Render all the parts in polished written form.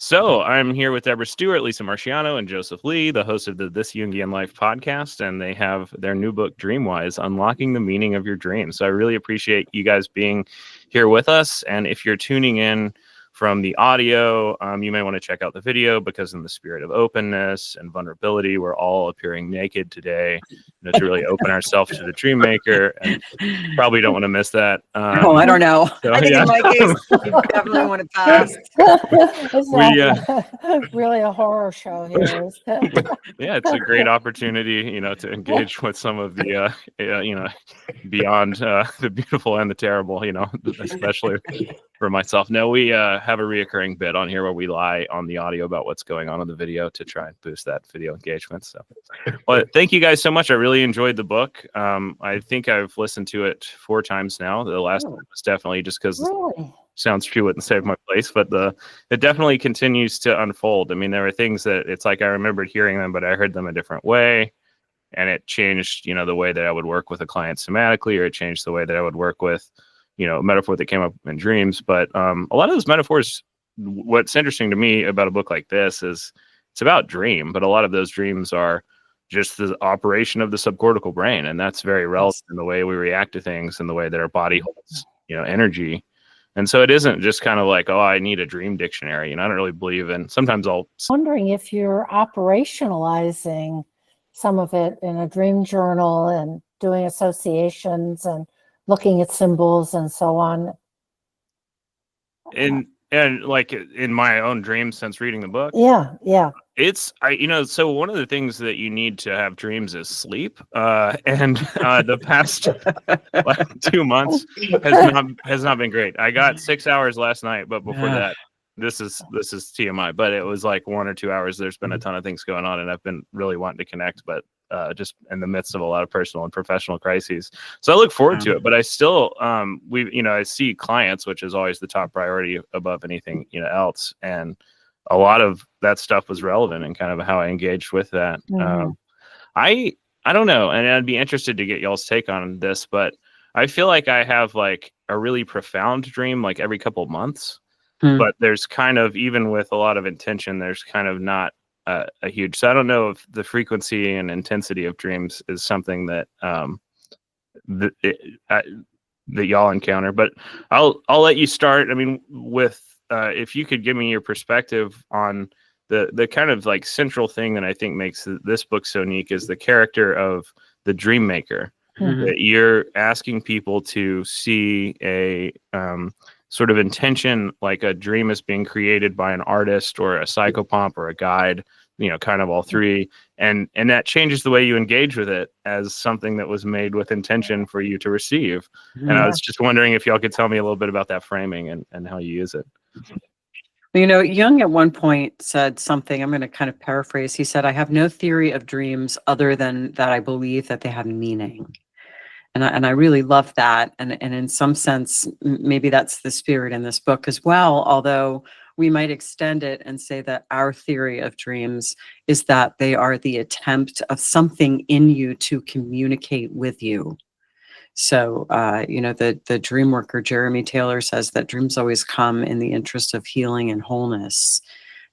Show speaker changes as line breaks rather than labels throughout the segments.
So I'm here with Deborah Stewart, Lisa Marciano, and Joseph Lee, the host of the This Jungian Life podcast, and they have their new book, Dreamwise, Unlocking the Meaning of Your Dreams. So I really appreciate you guys being here with us. And if you're tuning in from the audio, you may want to check out the video, because in the spirit of openness and vulnerability, we're all appearing naked today, to really open ourselves to the dream maker, and probably don't want to miss that.
Oh, I don't know.
So,
I think
yeah.
in my case, you definitely want to pass.
It's really a horror show here.
Yeah, it's a great opportunity, to engage with some of the, beyond the beautiful and the terrible, especially for myself. No, we have a reoccurring bit on here where we lie on the audio about what's going on in the video to try and boost that video engagement. So, well, thank you guys so much. I really enjoyed the book. I think I've listened to it 4 times now. The last one was definitely just because sounds true wouldn't save my place, but it definitely continues to unfold. I mean, there are things that it's like I remembered hearing them, but I heard them a different way, and it changed, the way that I would work with a client somatically, or it changed the way that I would work with, a metaphor that came up in dreams. But a lot of those metaphors, what's interesting to me about a book like this is it's about dream, but a lot of those dreams are just the operation of the subcortical brain, and that's very relevant in the way we react to things and the way that our body holds, energy. And so it isn't just kind of like, oh, I need a dream dictionary. I don't really believe in. Sometimes I'll
wondering if you're operationalizing some of it in a dream journal and doing associations and looking at symbols and so on.
And like in my own dreams since reading the book.
Yeah.
So one of the things that you need to have dreams is sleep. And the past 2 months has not been great. I got 6 hours last night, but before that, this is TMI, but it was like 1 or 2 hours. There's been a ton of things going on, and I've been really wanting to connect, but just in the midst of a lot of personal and professional crises. So I look forward to it, but I still, I see clients, which is always the top priority above anything, else. And a lot of that stuff was relevant and kind of how I engaged with that. I don't know. And I'd be interested to get y'all's take on this, but I feel like I have like a really profound dream, like every couple of months, but there's kind of, even with a lot of intention, there's kind of not a huge, so I don't know if the frequency and intensity of dreams is something that that y'all encounter, but I'll let you start. I mean, with if you could give me your perspective on the kind of like central thing that I think makes this book so unique is the character of the dream maker. That you're asking people to see a sort of intention, like a dream is being created by an artist or a psychopomp or a guide, kind of all three. And that changes the way you engage with it as something that was made with intention for you to receive. And I was just wondering if y'all could tell me a little bit about that framing and how you use it.
Jung at one point said something, I'm going to kind of paraphrase. He said, I have no theory of dreams other than that I believe that they have meaning. And I really love that. And in some sense, maybe that's the spirit in this book as well, although we might extend it and say that our theory of dreams is that they are the attempt of something in you to communicate with you. So, the dream worker, Jeremy Taylor, says that dreams always come in the interest of healing and wholeness.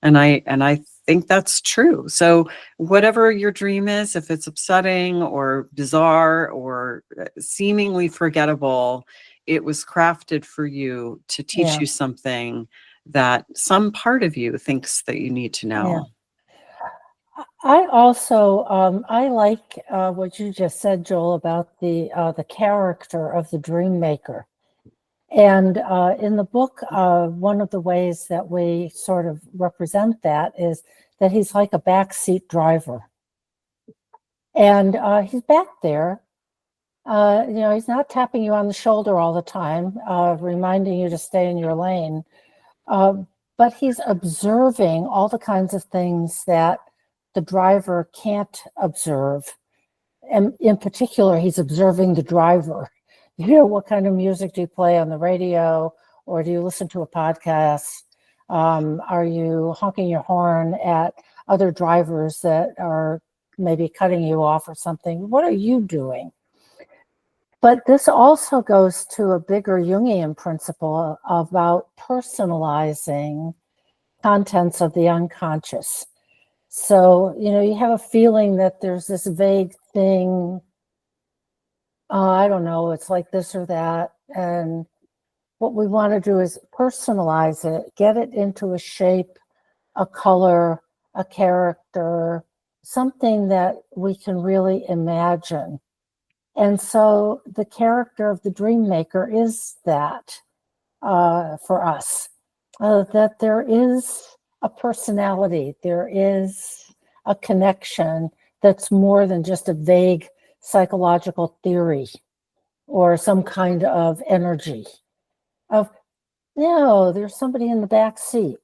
And I think that's true. So whatever your dream is, if it's upsetting or bizarre or seemingly forgettable, it was crafted for you to teach you something that some part of you thinks that you need to know.
I also, I like what you just said, Joel, about the character of the dream maker. And in the book, one of the ways that we sort of represent that is that he's like a backseat driver. And he's back there. He's not tapping you on the shoulder all the time, reminding you to stay in your lane. But he's observing all the kinds of things that the driver can't observe. And in particular, he's observing the driver. What kind of music do you play on the radio, or do you listen to a podcast? Are you honking your horn at other drivers that are maybe cutting you off or something? What are you doing? But this also goes to a bigger Jungian principle about personalizing contents of the unconscious. So, you have a feeling that there's this vague thing, I don't know, it's like this or that. And what we want to do is personalize it, get it into a shape, a color, a character, something that we can really imagine. And so the character of the dream maker is that for us, that there is a personality, there is a connection that's more than just a vague psychological theory or some kind of energy of, there's somebody in the back seat.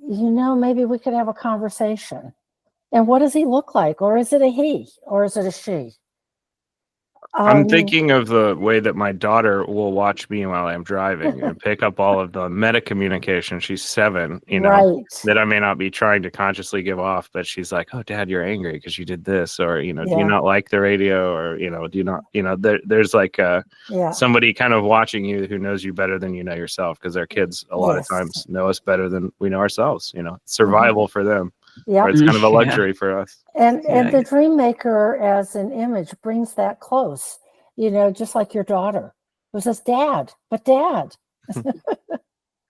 Maybe we could have a conversation. And what does he look like? Or is it a he? Or is it a she?
I'm thinking of the way that my daughter will watch me while I'm driving and pick up all of the meta communication. She's 7,
right.
that I may not be trying to consciously give off, but she's like, "Oh, Dad, you're angry because you did this," or do you not like the radio, or do you not, there's like somebody kind of watching you who knows you better than you know yourself, because our kids a lot of times know us better than we know ourselves. Survival for them.
Yeah,
it's kind of a luxury for us.
And the dream maker as an image brings that close, just like your daughter who says, "Dad, but Dad."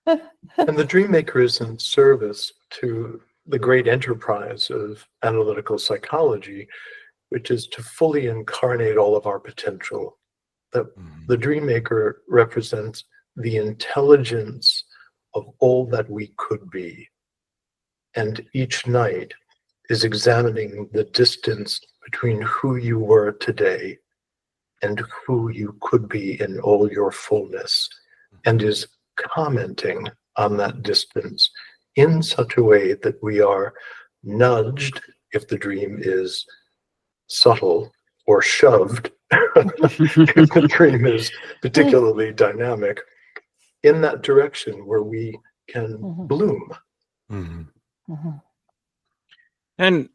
And the dream maker is in service to the great enterprise of analytical psychology, which is to fully incarnate all of our potential. That the dream maker represents the intelligence of all that we could be. And each night is examining the distance between who you were today and who you could be in all your fullness, and is commenting on that distance in such a way that we are nudged, if the dream is subtle, or shoved, if the dream is particularly dynamic, in that direction where we can bloom.
And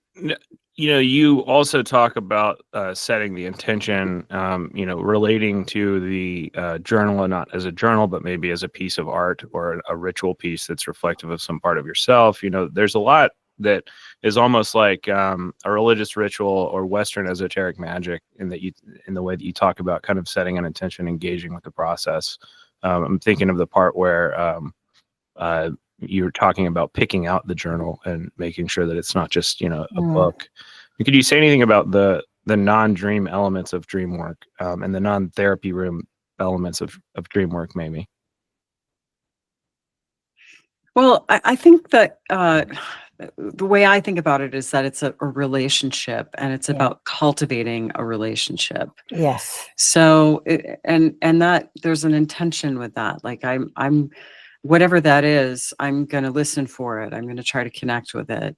you also talk about setting the intention, relating to the journal, and not as a journal, but maybe as a piece of art or a ritual piece that's reflective of some part of yourself. There's a lot that is almost like a religious ritual or Western esoteric magic in the way that you talk about kind of setting an intention, engaging with the process. I'm thinking of the part where you're talking about picking out the journal and making sure that it's not just a book. Could you say anything about the non-dream elements of dream work, and the non-therapy room elements of dream work, maybe?
Well, I think that the way I think about it is that it's a relationship, and it's about cultivating a relationship.
Yes.
So and that there's an intention with that. Like I'm whatever that is, I'm going to listen for it. I'm going to try to connect with it.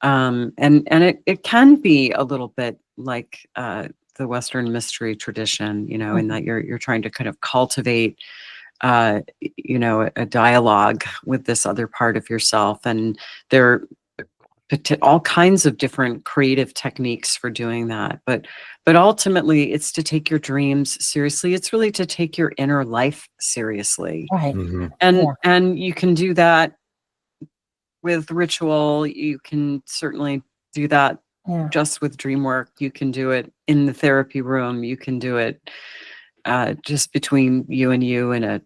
And it can be a little bit like the Western mystery tradition, in that you're trying to kind of cultivate, a dialogue with this other part of yourself. And there are all kinds of different creative techniques for doing that. But ultimately, it's to take your dreams seriously. It's really to take your inner life seriously.
Right.
And you can do that with ritual. You can certainly do that just with dream work. You can do it in the therapy room. You can do it just between you and you in a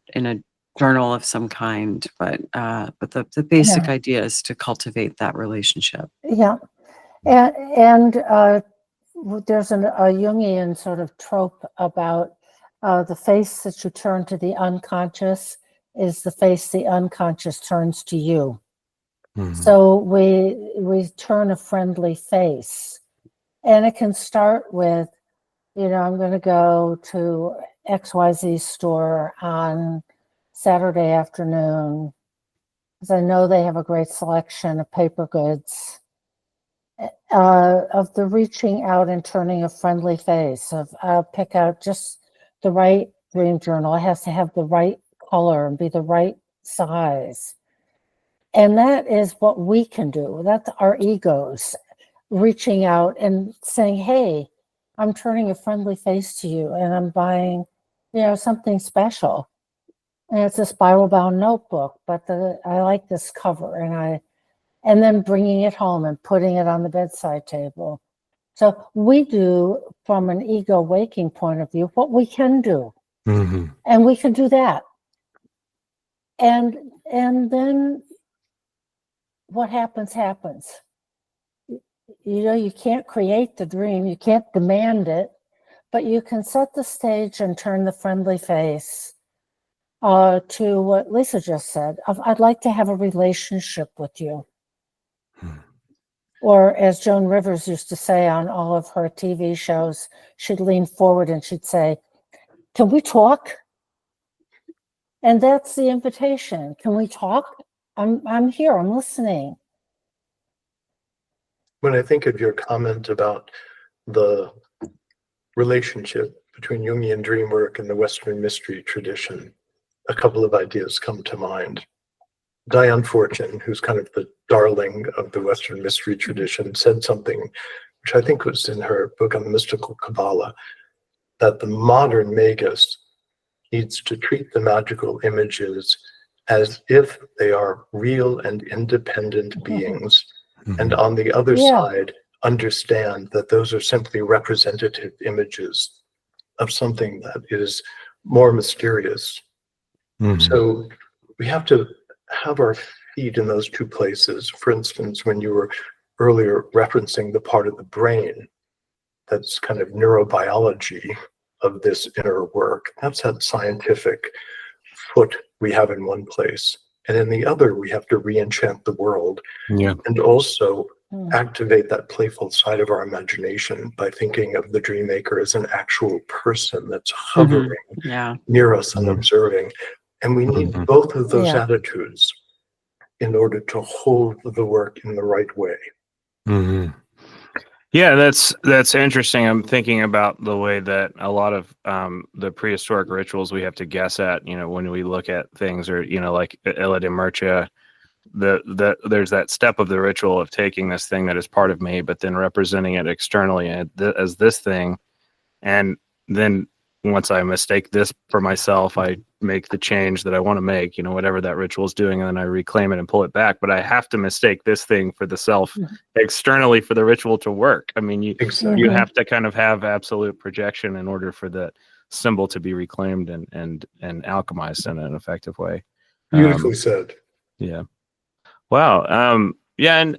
journal of some kind. But the basic idea is to cultivate that relationship.
Yeah. And there's a Jungian sort of trope about the face that you turn to the unconscious is the face the unconscious turns to you. So we turn a friendly face, and it can start with, I'm going to go to XYZ store on Saturday afternoon because I know they have a great selection of paper goods. Of the reaching out and turning a friendly face, of I'll pick out just the right dream journal. It has to have the right color and be the right size. And that is what we can do. That's our egos reaching out and saying, "Hey, I'm turning a friendly face to you, and I'm buying, something special." And it's a spiral bound notebook, but I like this cover, and then bringing it home and putting it on the bedside table. So we do, from an ego waking point of view, what we can do.
Mm-hmm.
And we can do that. And then what happens. You can't create the dream, you can't demand it, but you can set the stage and turn the friendly face to what Lisa just said. I'd like to have a relationship with you. Or as Joan Rivers used to say on all of her TV shows, she'd lean forward and she'd say, "Can we talk?" And that's the invitation. Can we talk? I'm here, I'm listening.
When I think of your comment about the relationship between Jungian dream work and the Western mystery tradition, a couple of ideas come to mind. Diane Fortune, who's kind of the darling of the Western mystery tradition, said something which I think was in her book on the mystical Kabbalah, that the modern magus needs to treat the magical images as if they are real and independent beings, and on the other side, understand that those are simply representative images of something that is more mysterious. So we have to have our feet in those two places. For instance, when you were earlier referencing the part of the brain that's kind of neurobiology of this inner work, that's that scientific foot we have in one place. And in the other, we have to re-enchant the world.
Yeah.
And also activate that playful side of our imagination by thinking of the dream maker as an actual person that's hovering near us and observing. And we need both of those attitudes in order to hold the work in the right way.
Yeah, that's interesting. I'm thinking about the way that a lot of the prehistoric rituals we have to guess at, when we look at things, or like Illa de Murcia, there's that step of the ritual of taking this thing that is part of me, but then representing it externally as this thing, and then once I mistake this for myself, I make the change that I want to make, whatever that ritual is doing, and then I reclaim it and pull it back. But I have to mistake this thing for the self externally for the ritual to work. I mean, you have to kind of have absolute projection in order for the symbol to be reclaimed and alchemized in an effective way.
Beautifully said.
Yeah. Wow. Yeah. And,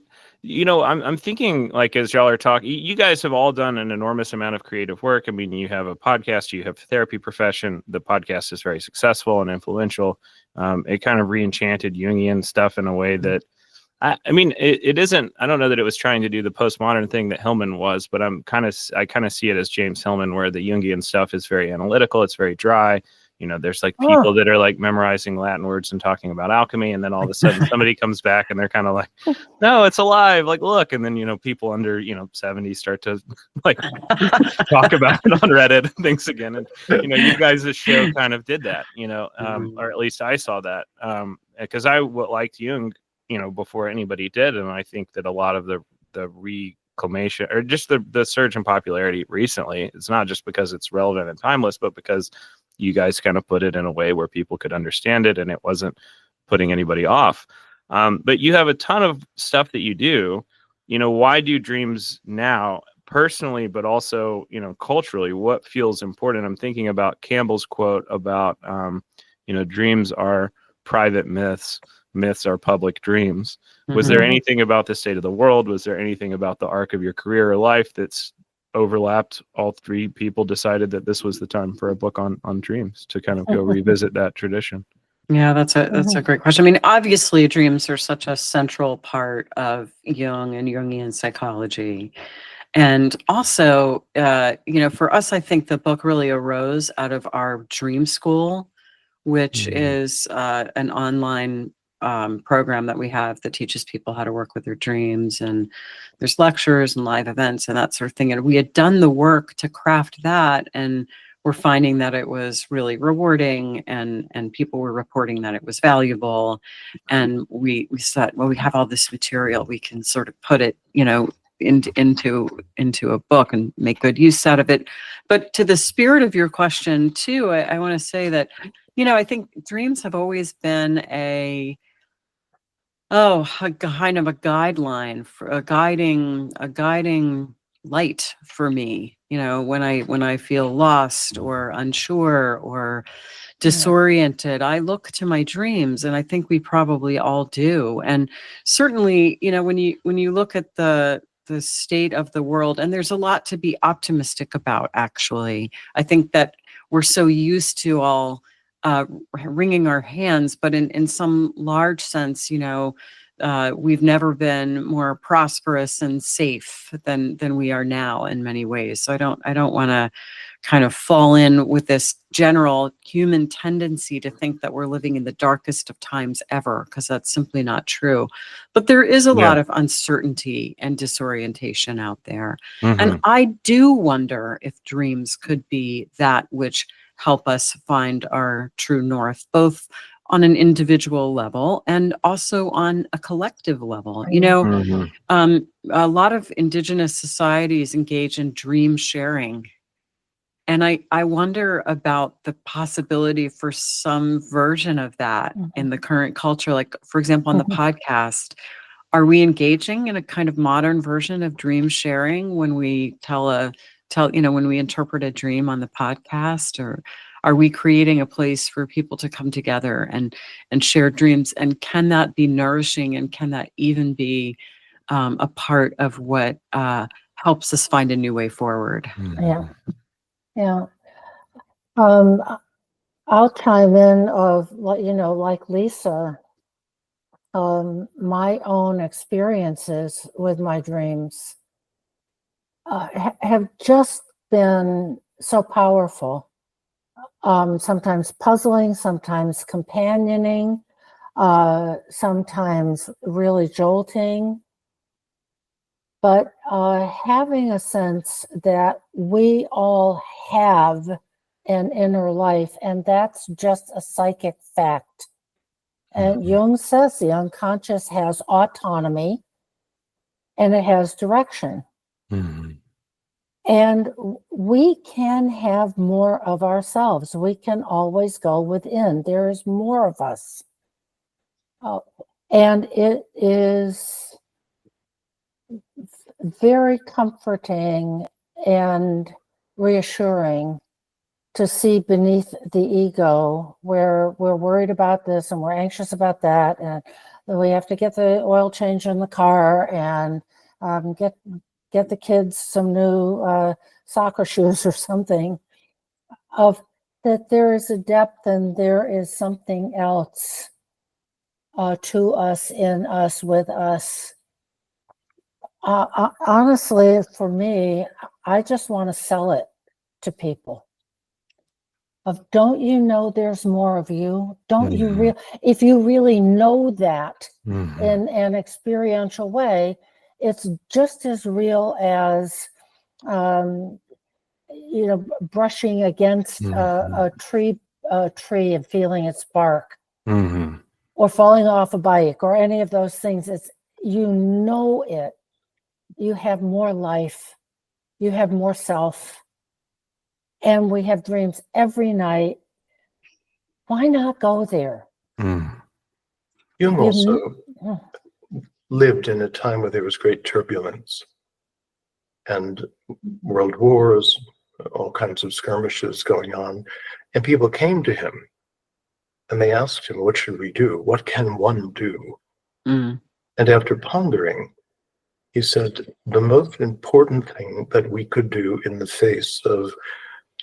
I'm thinking, like, as y'all are talking, you guys have all done an enormous amount of creative work. I mean, you have a podcast, you have a therapy profession. The podcast is very successful and influential. It kind of re-enchanted Jungian stuff in a way that, I mean, it isn't, I don't know that it was trying to do the postmodern thing that Hillman was, but I kind of see it as James Hillman, where the Jungian stuff is very analytical. It's very dry. There's like people that are like memorizing Latin words and talking about alchemy. And then all of a sudden somebody comes back and they're kind of like, no, it's alive. Like, look. And then, people under, 70 start to like talk about it on Reddit and things again. And, you guys' show kind of did that, or at least I saw that. Because I liked Jung, before anybody did. And I think that a lot of the reclamation, or just the surge in popularity recently, it's not just because it's relevant and timeless, but because you guys kind of put it in a way where people could understand it and it wasn't putting anybody off. But you have a ton of stuff that you do. Why do dreams now, personally, but also, culturally? What feels important? I'm thinking about Campbell's quote about, dreams are private myths, myths are public dreams. Was there anything about the state of the world? Was there anything about the arc of your career or life that's overlapped? All three people decided that this was the time for a book on dreams, to kind of go revisit that tradition.
Yeah, that's a great question. I mean, obviously dreams are such a central part of Jung and Jungian psychology. And also, for us, I think the book really arose out of our dream school, which is an online program that we have that teaches people how to work with their dreams, and there's lectures and live events and that sort of thing. And we had done the work to craft that, and we're finding that it was really rewarding, and people were reporting that it was valuable. And we said, well, we have all this material, we can sort of put it, into a book and make good use out of it. But to the spirit of your question too, I want to say that I think dreams have always been a kind of a guideline for a guiding light for me, when I feel lost or unsure or disoriented. I look to my dreams, and I think we probably all do. And certainly, when you look at the state of the world, and there's a lot to be optimistic about, actually. I think that we're so used to all wringing our hands, but in some large sense, we've never been more prosperous and safe than we are now in many ways. So I don't want to kind of fall in with this general human tendency to think that we're living in the darkest of times ever, because that's simply not true. But there is a lot of uncertainty and disorientation out there. And I do wonder if dreams could be that which help us find our true north, both on an individual level and also on a collective level. A lot of indigenous societies engage in dream sharing. And I wonder about the possibility for some version of that in the current culture. Like, for example, on the podcast, are we engaging in a kind of modern version of dream sharing when we when we interpret a dream on the podcast? Or are we creating a place for people to come together and share dreams? And can that be nourishing? And can that even be a part of what helps us find a new way forward?
Yeah. I'll chime in of, like Lisa, my own experiences with my dreams have just been so powerful. Sometimes puzzling, sometimes companioning, sometimes really jolting. But having a sense that we all have an inner life, and that's just a psychic fact. And Jung says the unconscious has autonomy and it has direction. And we can have more of ourselves. We can always go within. There is more of us. And it is very comforting and reassuring to see beneath the ego, where we're worried about this and we're anxious about that, and we have to get the oil change in the car and get the kids some new soccer shoes or something. Of that, there is a depth and there is something else to us, in us, with us. Honestly, for me, I just want to sell it to people. Don't you know there's more of you? Don't you if you really know that in an experiential way, it's just as real as brushing against a tree and feeling its bark, or falling off a bike, or any of those things. It's it. You have more life, you have more self, and we have dreams every night. Why not go there?
Jung also lived in a time where there was great turbulence and world wars, all kinds of skirmishes going on, and people came to him and they asked him, what should we do? What can one do? And after pondering, he said, the most important thing that we could do in the face of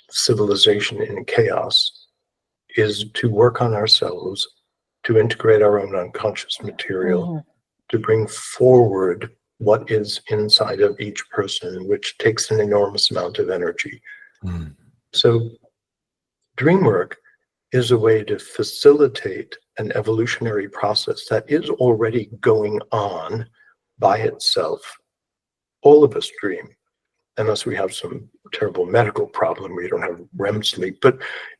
civilization in chaos is to work on ourselves, to integrate our own unconscious material, to bring forward what is inside of each person, which takes an enormous amount of energy. So dream work is a way to facilitate an evolutionary process that is already going on by itself. All of us dream, unless we have some terrible medical problem, we don't have REM sleep, but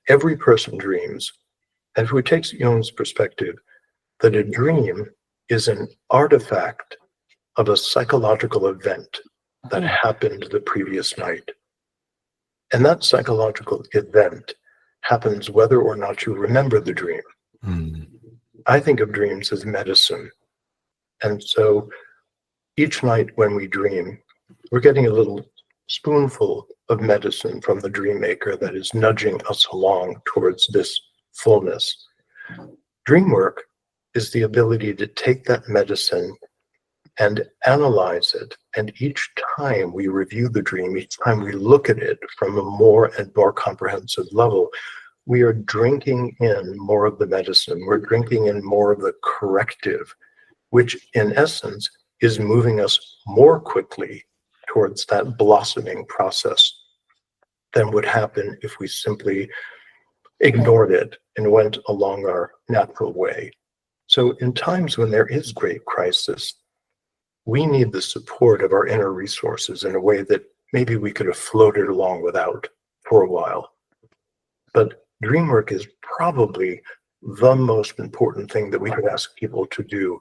every person dreams. And if we take Jung's perspective, that a dream is an artifact of a psychological event that happened the previous night. And that psychological event happens whether or not you remember the dream. I think of dreams as medicine. And so each night when we dream, we're getting a little spoonful of medicine from the dream maker that is nudging us along towards this fullness. Dream work is the ability to take that medicine and analyze it. And each time we review the dream, each time we look at it from a more and more comprehensive level, we are drinking in more of the medicine. We're drinking in more of the corrective, which in essence is moving us more quickly towards that blossoming process than would happen if we simply ignored it and went along our natural way. So in times when there is great crisis, we need the support of our inner resources in a way that maybe we could have floated along without for a while. But dream work is probably the most important thing that we could ask people to do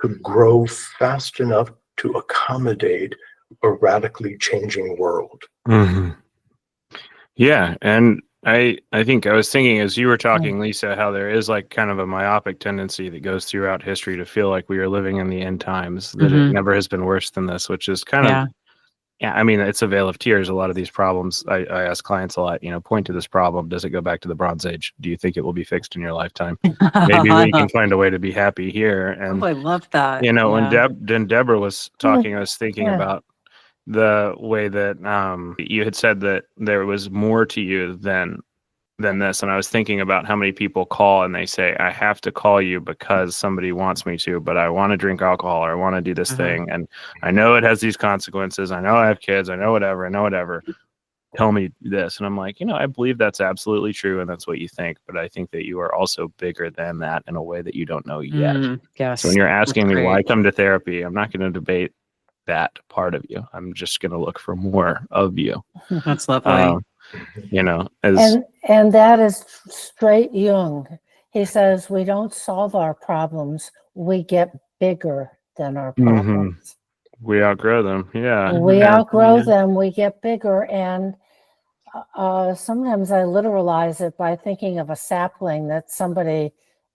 to grow fast enough to accommodate a radically changing world.
Yeah, and I think I was thinking as you were talking, Lisa, how there is like kind of a myopic tendency that goes throughout history to feel like we are living in the end times, that it never has been worse than this, which is kind of, yeah, I mean, it's a veil of tears. A lot of these problems, I ask clients a lot, point to this problem. Does it go back to the Bronze Age? Do you think it will be fixed in your lifetime? Maybe we can find a way to be happy here. And
I love that.
When Deborah was talking, I was thinking about the way that you had said that there was more to you than this, and I was thinking about how many people call and they say, I have to call you because somebody wants me to, but I want to drink alcohol or I want to do this thing, and I know it has these consequences, I know I have kids, I know whatever, tell me this. And I'm like, I believe that's absolutely true and that's what you think, but I think that you are also bigger than that in a way that you don't know yet.
Yes.
So when you're asking me why come to therapy, I'm not going to debate that part of you. I'm just going to look for more of you.
That's lovely.
And that is straight Jung. He says we don't solve our problems, we get bigger than our problems.
We outgrow them.
We outgrow them, we get bigger. And sometimes I literalize it by thinking of a sapling that somebody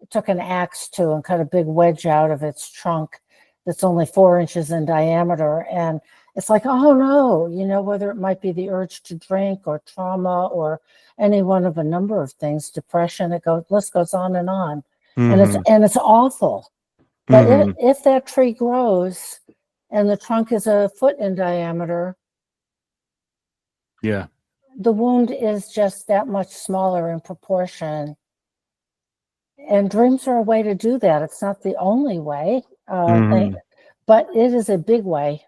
took an axe to and cut a big wedge out of its trunk that's only 4 inches in diameter. And it's like, oh no, whether it might be the urge to drink or trauma or any one of a number of things, depression, list goes on and on. And it's awful. But if that tree grows and the trunk is a foot in diameter, the wound is just that much smaller in proportion. And dreams are a way to do that. It's not the only way, but it is a big way.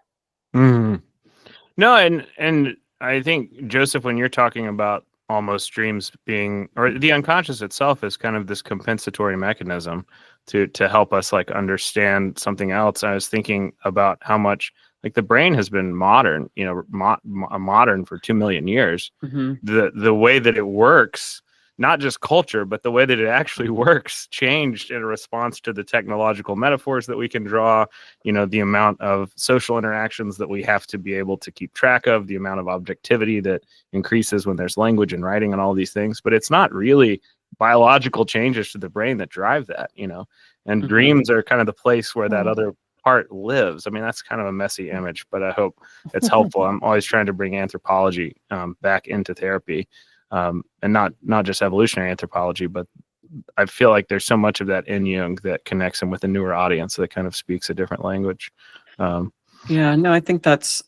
No, and I think, Joseph, when you're talking about almost dreams being, or the unconscious itself is kind of this compensatory mechanism to help us like understand something else. I was thinking about how much like the brain has been modern, modern for 2 million years. The way that it works, not just culture, but the way that it actually works changed in response to the technological metaphors that we can draw, the amount of social interactions that we have to be able to keep track of, the amount of objectivity that increases when there's language and writing and all these things. But it's not really biological changes to the brain that drive that, and dreams are kind of the place where that other part lives. I mean, that's kind of a messy image, but I hope it's helpful. I'm always trying to bring anthropology back into therapy. And not just evolutionary anthropology, but I feel like there's so much of that in Jung that connects him with a newer audience that kind of speaks a different language.
I think that's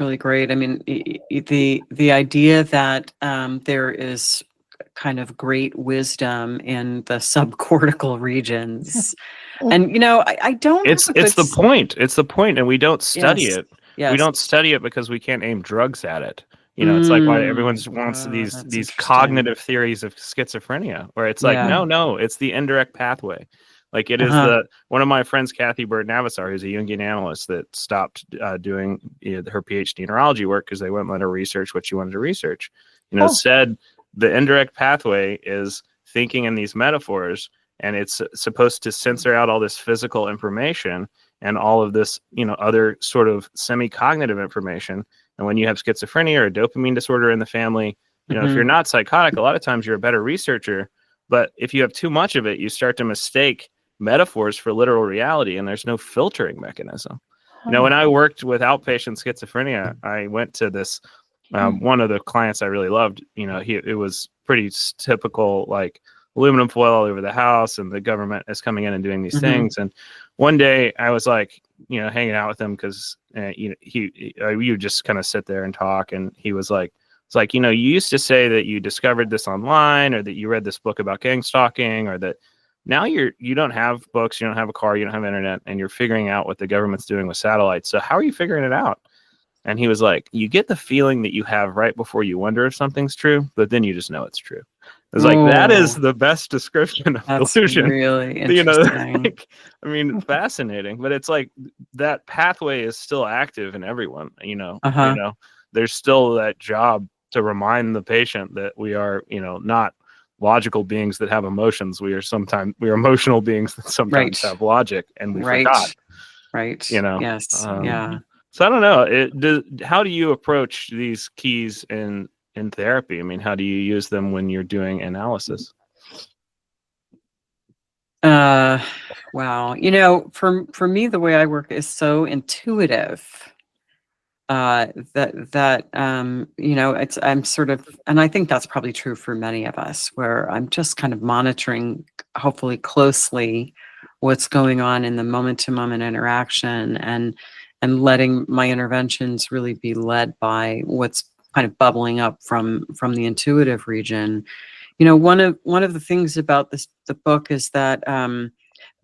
really great. I mean, the idea that there is kind of great wisdom in the subcortical regions, and I don't.
It's the point. It's the point, and we don't study it.
Yes.
We don't study it because we can't aim drugs at it. It's like why everyone wants these cognitive theories of schizophrenia, where it's like, no, it's the indirect pathway. Like it is one of my friends, Kathy Bird-Navisar, who's a Jungian analyst that stopped doing her PhD in neurology work because they wouldn't let her research what she wanted to research. Said the indirect pathway is thinking in these metaphors, and it's supposed to censor out all this physical information and all of this, other sort of semi-cognitive information. And when you have schizophrenia or a dopamine disorder in the family, You know, if you're not psychotic, a lot of times you're a better researcher. But if you have too much of it, you start to mistake metaphors for literal reality, and there's no filtering mechanism. You know, when I worked with outpatient schizophrenia, I went to this one of the clients I really loved. You know, it was pretty typical, like aluminum foil all over the house, and the government is coming in and doing these things. And one day I was like, you know, hanging out with him because you know, you just kind of sit there and talk, and he was like, it's like, you know, you used to say that you discovered this online, or that you read this book about gang stalking, or that now you don't have books, you don't have a car, you don't have internet, and you're figuring out what the government's doing with satellites. So how are you figuring it out? And he was like, you get the feeling that you have right before you wonder if something's true, but then you just know it's true. It's like, that is the best description of delusion.
Really interesting.
You know, like, I mean, fascinating, but it's like that pathway is still active in everyone, you know. You know, there's still that job to remind the patient that we are, you know, not logical beings that have emotions. We are emotional beings that sometimes have logic, and we forgot.
Right.
You know.
Yes. Yeah.
So I don't know. How do you approach these keys in therapy? I mean, how do you use them when you're doing analysis?
Wow. You know, for me, the way I work is so intuitive. That you know, I'm sort of, and I think that's probably true for many of us, where I'm just kind of monitoring, hopefully closely, what's going on in the moment-to-moment interaction, and letting my interventions really be led by what's kind of bubbling up from the intuitive region. You know, one of the things about the book is that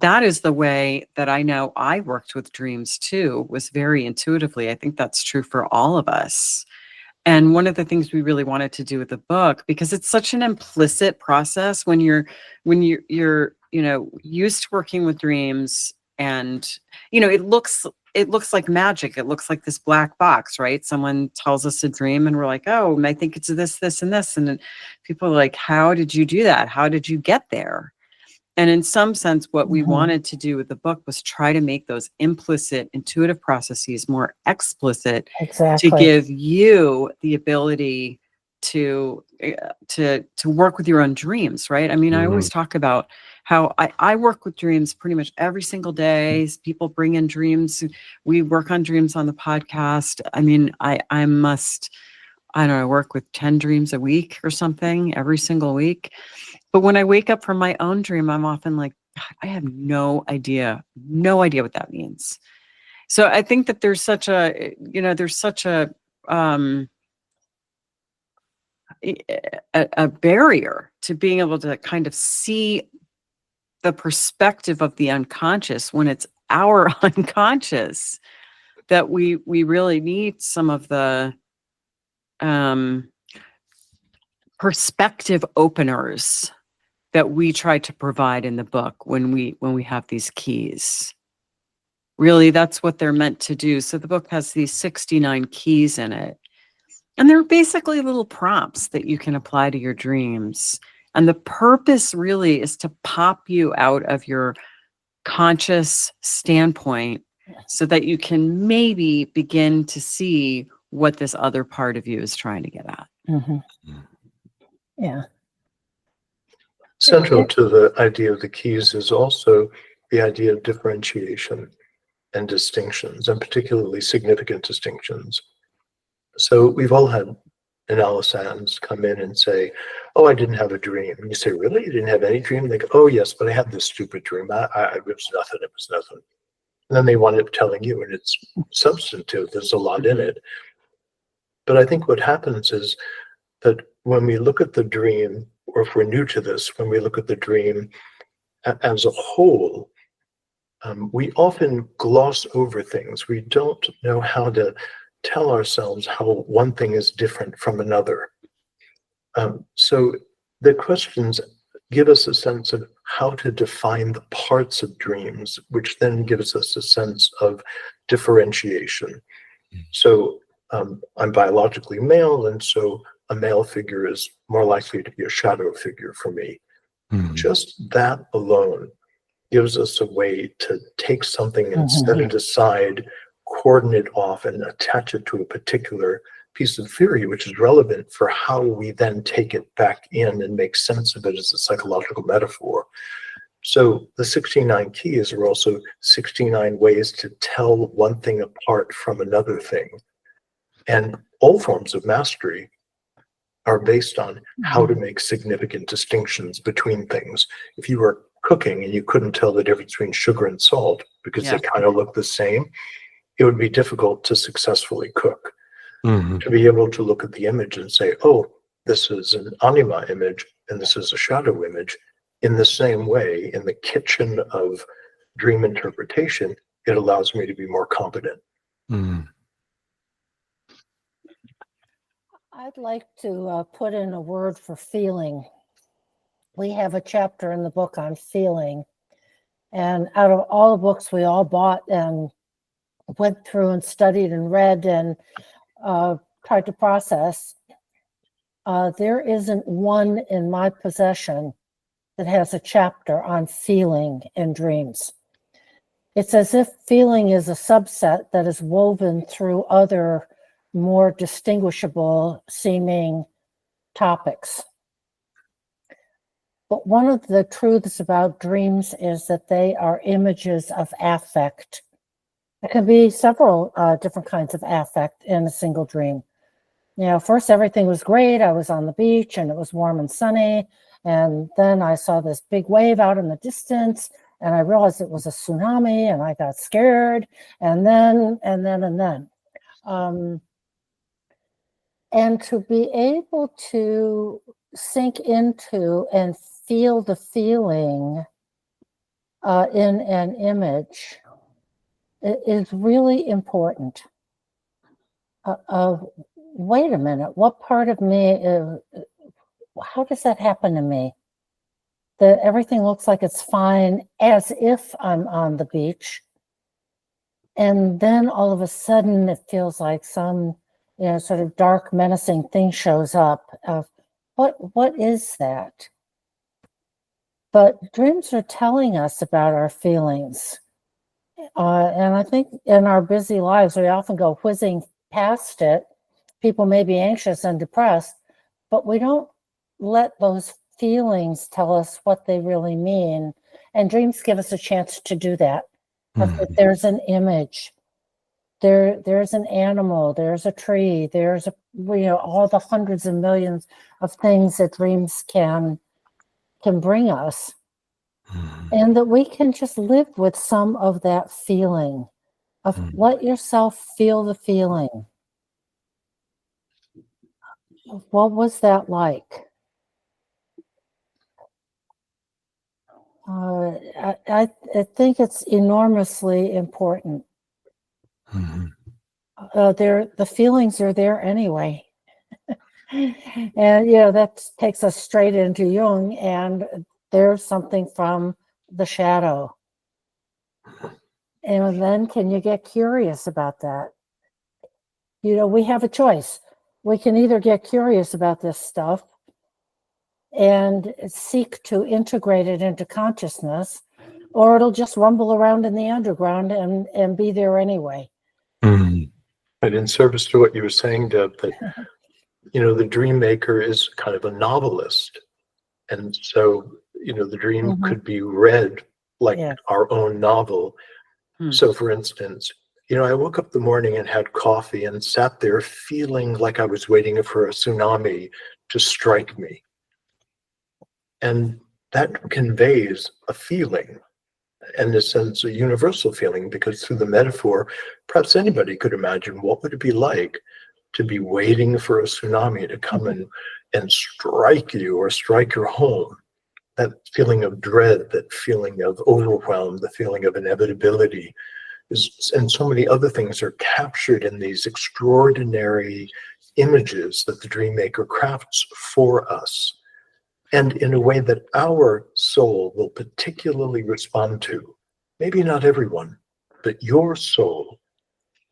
that is the way that I know I worked with dreams too, was very intuitively. I think that's true for all of us. And one of the things we really wanted to do with the book, because it's such an implicit process when you're you know, used to working with dreams, and you know, it looks like magic. It looks like this black box, right? Someone tells us a dream and we're like, oh, I think it's this, this, and this. And then people are like, how did you do that? How did you get there? And in some sense, what we wanted to do with the book was try to make those implicit intuitive processes more explicit, to give you the ability to work with your own dreams, right? I mean, I always talk about how I work with dreams pretty much every single day. People bring in dreams. We work on dreams on the podcast. I mean, I don't know, work with 10 dreams a week or something every single week. But when I wake up from my own dream, I'm often like, I have no idea what that means. So I think that there's such a barrier to being able to kind of see the perspective of the unconscious when it's our unconscious, that we really need some of the perspective openers that we try to provide in the book when we have these keys. Really, that's what they're meant to do. So the book has these 69 keys in it, and they're basically little prompts that you can apply to your dreams. And the purpose really is to pop you out of your conscious standpoint so that you can maybe begin to see what this other part of you is trying to get at.
Yeah.
Central to the idea of the keys is also the idea of differentiation and distinctions, and particularly significant distinctions. So we've all had analysans come in and say, oh, I didn't have a dream. And you say, really? You didn't have any dream? And they go, oh, yes, but I had this stupid dream. It was nothing. It was nothing. And then they wind up telling you, and it's substantive. There's a lot in it. But I think what happens is that when we look at the dream, or if we're new to this, when we look at the dream as a whole, we often gloss over things. We don't know how to tell ourselves how one thing is different from another. So the questions give us a sense of how to define the parts of dreams, which then gives us a sense of differentiation. So I'm biologically male, and so a male figure is more likely to be a shadow figure for me. Just that alone gives us a way to take something and set it aside, cordon it off, and attach it to a particular piece of theory which is relevant for how we then take it back in and make sense of it as a psychological metaphor. So the 69 keys are also 69 ways to tell one thing apart from another thing. And all forms of mastery are based on how to make significant distinctions between things. If you were cooking and you couldn't tell the difference between sugar and salt because they kind of look the same, it would be difficult to successfully cook. To be able to look at the image and say, oh, this is an anima image and this is a shadow image, in the same way, in the kitchen of dream interpretation, it allows me to be more competent.
I'd like to put in a word for feeling. We have a chapter in the book on feeling. And out of all the books we all bought and went through and studied and read and tried to process, there isn't one in my possession that has a chapter on feeling in dreams. It's as if feeling is a subset that is woven through other more distinguishable seeming topics. But one of the truths about dreams is that they are images of affect. There can be several different kinds of affect in a single dream. You know, first everything was great. I was on the beach and it was warm and sunny. And then I saw this big wave out in the distance and I realized it was a tsunami and I got scared. And then. And to be able to sink into and feel the feeling in an image is really important. Wait a minute, what part of me, how does that happen to me? That everything looks like it's fine as if I'm on the beach. And then all of a sudden it feels like some, you know, sort of dark, menacing thing shows up. What is that? But dreams are telling us about our feelings. And I think in our busy lives, we often go whizzing past it. People may be anxious and depressed, but we don't let those feelings tell us what they really mean. And dreams give us a chance to do that. If there's an image, there's an animal, there's a tree, there's a, you know, all the hundreds and millions of things that dreams can bring us. And that we can just live with some of that feeling of let yourself feel the feeling. What was that like? I think it's enormously important. The feelings are there anyway. And, you know, that takes us straight into Jung, and there's something from the shadow. And then can you get curious about that? You know, we have a choice. We can either get curious about this stuff and seek to integrate it into consciousness, or it'll just rumble around in the underground and be there anyway.
And in service to what you were saying, Deb, that, you know, the dream maker is kind of a novelist. And so, you know, the dream could be read like our own novel. So for instance, you know, I woke up the morning and had coffee and sat there feeling like I was waiting for a tsunami to strike me. And that conveys a feeling, and in a sense, a universal feeling, because through the metaphor, perhaps anybody could imagine what would it be like to be waiting for a tsunami to come in and strike you or strike your home. That feeling of dread, that feeling of overwhelm, the feeling of inevitability, and so many other things are captured in these extraordinary images that the dream maker crafts for us, and in a way that our soul will particularly respond to. Maybe not everyone, but your soul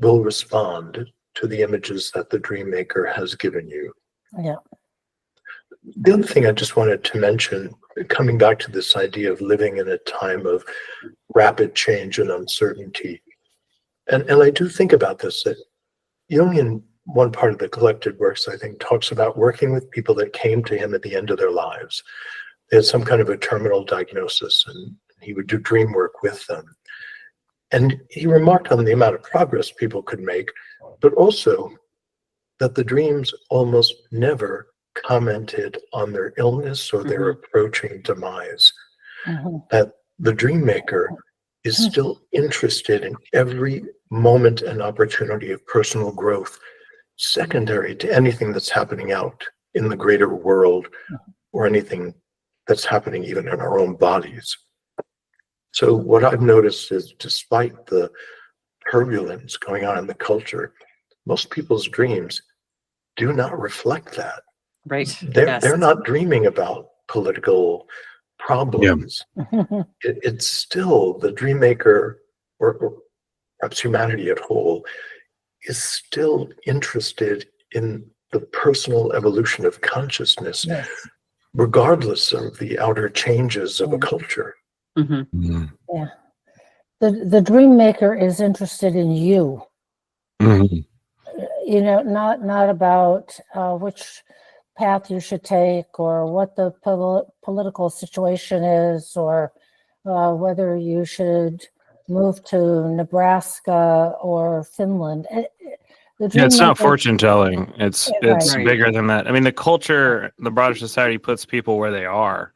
will respond to the images that the dream maker has given you.
Yeah.
The other thing I just wanted to mention, coming back to this idea of living in a time of rapid change and uncertainty, and I do think about this, that Jungian one part of the collected works, I think, talks about working with people that came to him at the end of their lives. They had some kind of a terminal diagnosis, and he would do dream work with them. And he remarked on the amount of progress people could make, but also that the dreams almost never commented on their illness or their approaching demise. That the dream maker is still interested in every moment and opportunity of personal growth, secondary to anything that's happening out in the greater world or anything that's happening even in our own bodies. So what I've noticed is, despite the turbulence going on in the culture, most people's dreams do not reflect that.
Right.
They're not dreaming about political problems. It's still the dream maker, or perhaps humanity at whole, is still interested in the personal evolution of consciousness, regardless of the outer changes of a culture.
Yeah. The dream maker is interested in you. You know, not about which path you should take, or what the political situation is, or whether you should move to Nebraska or Finland.
It's not fortune telling. It's
Right.
bigger than that. I mean, the culture, the broader society puts people where they are,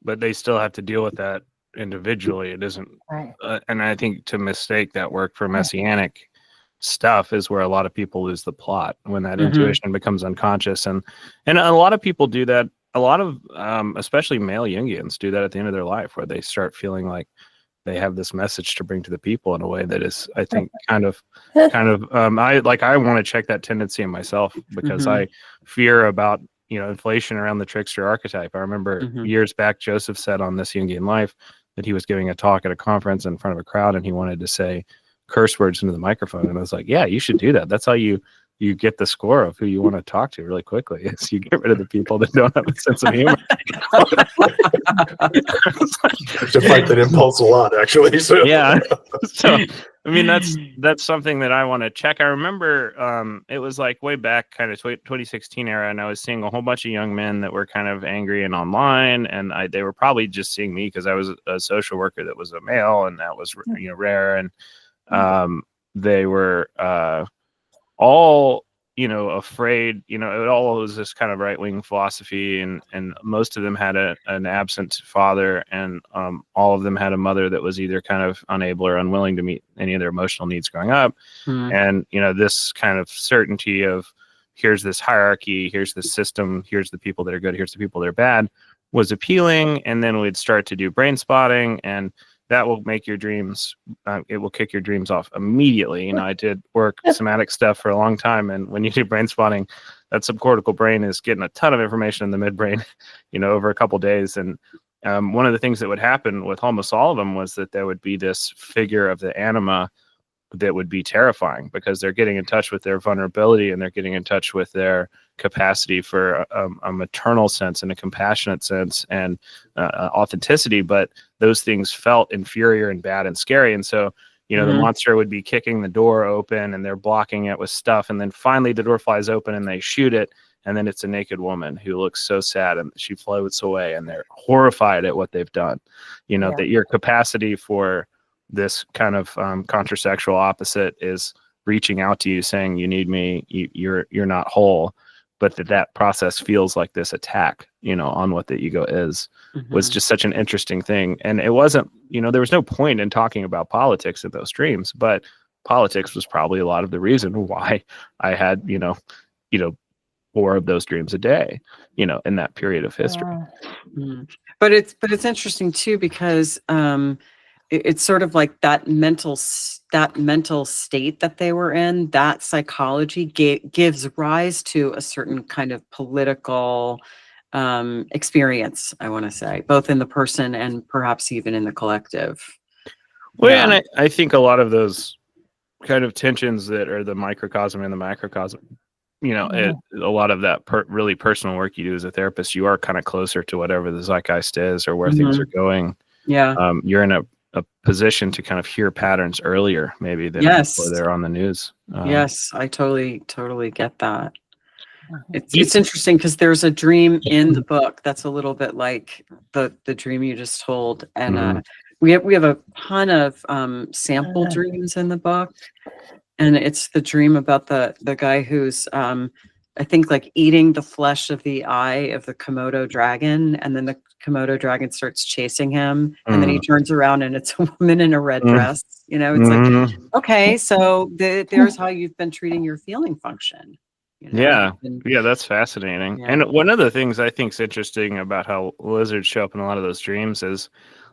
but they still have to deal with that individually. It isn't,
Right.
and I think to mistake that work for messianic stuff is where a lot of people lose the plot, when that intuition becomes unconscious, and a lot of people do that. A lot of especially male Jungians do that at the end of their life, where they start feeling like they have this message to bring to the people in a way that is, I think, kind of I want to check that tendency in myself, because I fear about, inflation around the trickster archetype. I remember years back, Joseph said on This Jungian Life that he was giving a talk at a conference in front of a crowd, and he wanted to say curse words into the microphone, and I was like, yeah, you should do that. That's how you get the score of who you want to talk to really quickly, is you get rid of the people that don't have a sense of humor.
To fight that impulse a lot, actually. So.
Yeah. So I mean, that's something that I want to check. I remember it was like way back, kind of 2016 era, and I was seeing a whole bunch of young men that were kind of angry and online, and they were probably just seeing me because I was a social worker that was a male, and that was rare, and they were all afraid. It all was this kind of right-wing philosophy, and most of them had an absent father, and all of them had a mother that was either kind of unable or unwilling to meet any of their emotional needs growing up. And this kind of certainty of, here's this hierarchy, here's the system, here's the people that are good, here's the people that are bad, was appealing. And then we'd start to do brain spotting, and that will make your dreams, it will kick your dreams off immediately. I did work somatic stuff for a long time, and when you do brain spotting, that subcortical brain is getting a ton of information in the midbrain, over a couple of days. And one of the things that would happen with almost all of them was that there would be this figure of the anima that would be terrifying, because they're getting in touch with their vulnerability, and they're getting in touch with their capacity for a maternal sense and a compassionate sense and authenticity. But those things felt inferior and bad and scary. And so, the monster would be kicking the door open, and they're blocking it with stuff. And then finally the door flies open and they shoot it. And then it's a naked woman who looks so sad, and she floats away, and they're horrified at what they've done. That your capacity for this kind of contrasexual opposite is reaching out to you, saying, you need me, you're not whole, but that process feels like this attack, on what the ego is, was just such an interesting thing. And it wasn't, there was no point in talking about politics in those dreams, but politics was probably a lot of the reason why I had, 4 of those dreams a day, in that period of history.
But it's interesting too, because it's sort of like that mental state that they were in, that psychology gives rise to a certain kind of political experience, I want to say, both in the person and perhaps even in the collective.
Well, yeah. And I think a lot of those kind of tensions that are the microcosm and the macrocosm, a lot of that really personal work you do as a therapist, you are kind of closer to whatever the zeitgeist is or where things are going.
Yeah.
You're in a position to kind of hear patterns earlier, maybe than
Yes.
before they're on the news.
Yes, I totally get that. It's interesting because there's a dream in the book that's a little bit like the dream you just told, and we have a ton of sample dreams in the book, and it's the dream about the guy who's I think like eating the flesh of the eye of the Komodo dragon, and then the Komodo dragon starts chasing him, and then he turns around and it's a woman in a red dress. You know, it's like, okay, so there's how you've been treating your feeling function. You know?
Yeah, that's fascinating.
Yeah.
And one of the things I think is interesting about how lizards show up in a lot of those dreams is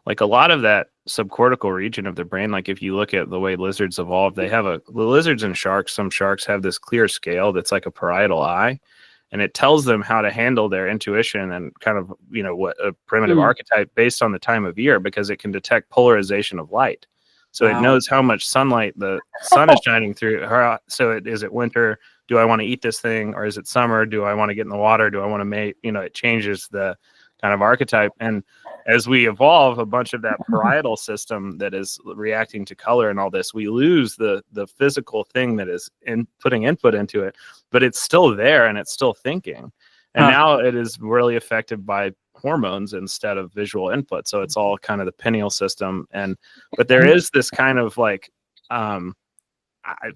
like a lot of that subcortical region of the brain. Like if you look at the way lizards evolved, they have the lizards and sharks, some sharks have this clear scale that's like a parietal eye, and it tells them how to handle their intuition and kind of, you know, what a primitive archetype based on the time of year, because it can detect polarization of light. So it knows how much sunlight the sun is shining through. So is it winter? Do I want to eat this thing? Or is it summer? Do I want to get in the water? Do I want to mate? You know, it changes the kind of archetype. And as we evolve, a bunch of that parietal system that is reacting to color and all this, we lose the physical thing that is putting input into it, but it's still there and it's still thinking. And now it is really affected by hormones instead of visual input. So it's all kind of the pineal system. But there is this kind of like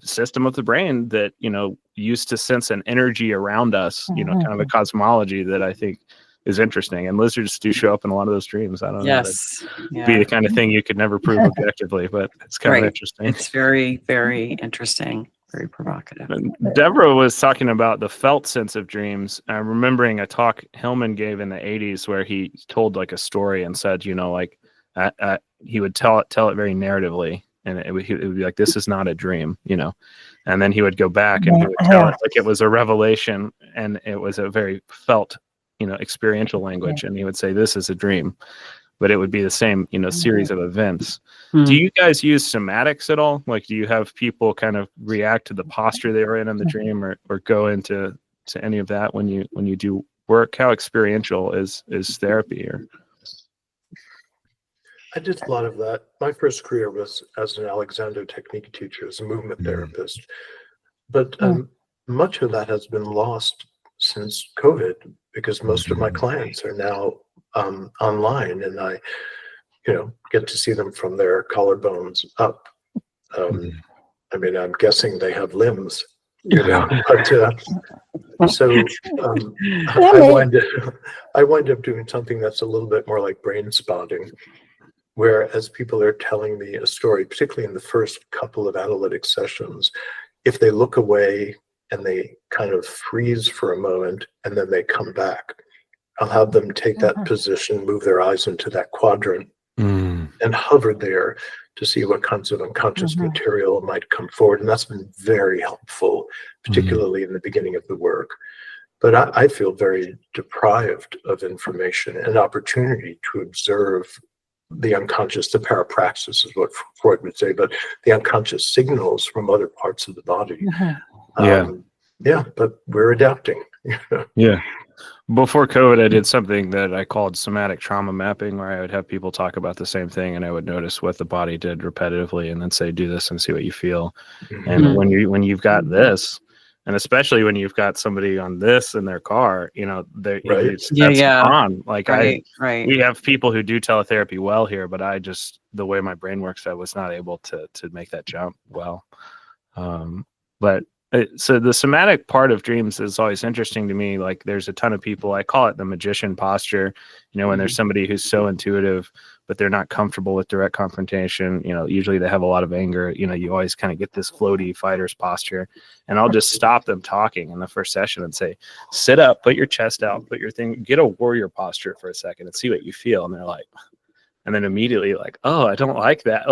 system of the brain that, you know, used to sense an energy around us, you know, kind of a cosmology that I think is interesting. And lizards do show up in a lot of those dreams. I don't know.
Yes.
Be the kind of thing you could never prove objectively, but it's kind of interesting.
It's very, very interesting. Very provocative.
And Deborah was talking about the felt sense of dreams. I'm remembering a talk Hillman gave in the 80s where he told like a story and said, you know, like he would tell it very narratively, and it would be like, this is not a dream, you know. And then he would go back and he would tell it like it was a revelation, and it was a very felt, you know, experiential language, and he would say, this is a dream. But it woed be the same, you know, series of events. Do you guys use somatics at all? Like, do you have people kind of react to the posture they were in the dream, or go into any of that when you do work? How experiential is therapy? Or
I did a lot of that. My first career was as an Alexander technique teacher, as a movement therapist. But much of that has been lost since COVID, because most of my clients are now online, and I, you know, get to see them from their collarbones up. I mean, I'm guessing they have limbs, you know, but so I wind up doing something that's a little bit more like brain spotting, where as people are telling me a story, particularly in the first couple of analytic sessions, if they look away and they kind of freeze for a moment and then they come back, I'll have them take that position, move their eyes into that quadrant, and hover there to see what kinds of unconscious material might come forward. And that's been very helpful, particularly in the beginning of the work. But I feel very deprived of information and opportunity to observe the unconscious, the parapraxis is what Freud would say, but the unconscious signals from other parts of the body. But we're adapting.
Before COVID, I did something that I called somatic trauma mapping, where I would have people talk about the same thing, and I would notice what the body did repetitively, and then say, do this and see what you feel. And when you've got this, and especially when you've got somebody on this in their car, you know, that's on. Like we have people who do teletherapy well here, but the way my brain works, I was not able to make that jump well. So the somatic part of dreams is always interesting to me. Like there's a ton of people, I call it the magician posture, you know, when there's somebody who's so intuitive, but they're not comfortable with direct confrontation. You know, usually they have a lot of anger. You know, you always kind of get this floaty fighter's posture, and I'll just stop them talking in the first session and say, sit up, put your chest out, get a warrior posture for a second and see what you feel. And they're like, and then immediately like, oh, I don't like that,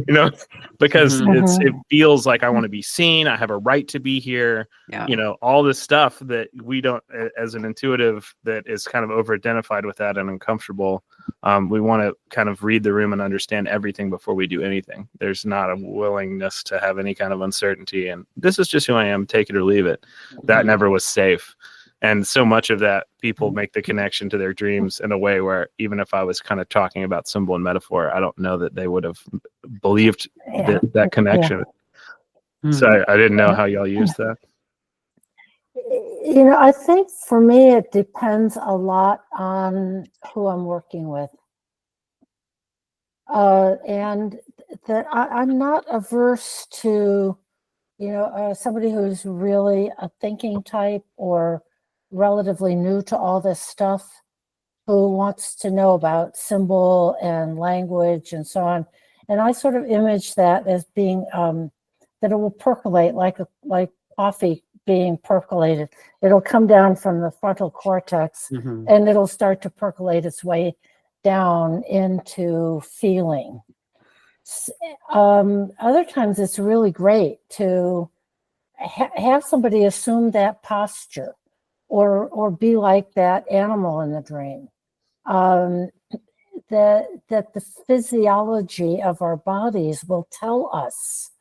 you know, because it feels like I want to be seen. I have a right to be here. You know, all this stuff that we don't, as an intuitive that is kind of over identified with that and uncomfortable. We want to kind of read the room and understand everything before we do anything. There's not a willingness to have any kind of uncertainty. And this is just who I am, take it or leave it. That never was safe. And so much of that, people make the connection to their dreams in a way where even if I was kind of talking about symbol and metaphor, I don't know that they would have believed that connection. So I didn't know how y'all use that.
You know, I think for me, it depends a lot on who I'm working with. And that I'm not averse to, you know, somebody who's really a thinking type or relatively new to all this stuff, who wants to know about symbol and language and so on. And I sort of image that as being that it will percolate like coffee being percolated. It'll come down from the frontal cortex and it'll start to percolate its way down into feeling. Other times it's really great to have somebody assume that posture or be like that animal in the dream. That the physiology of our bodies will tell us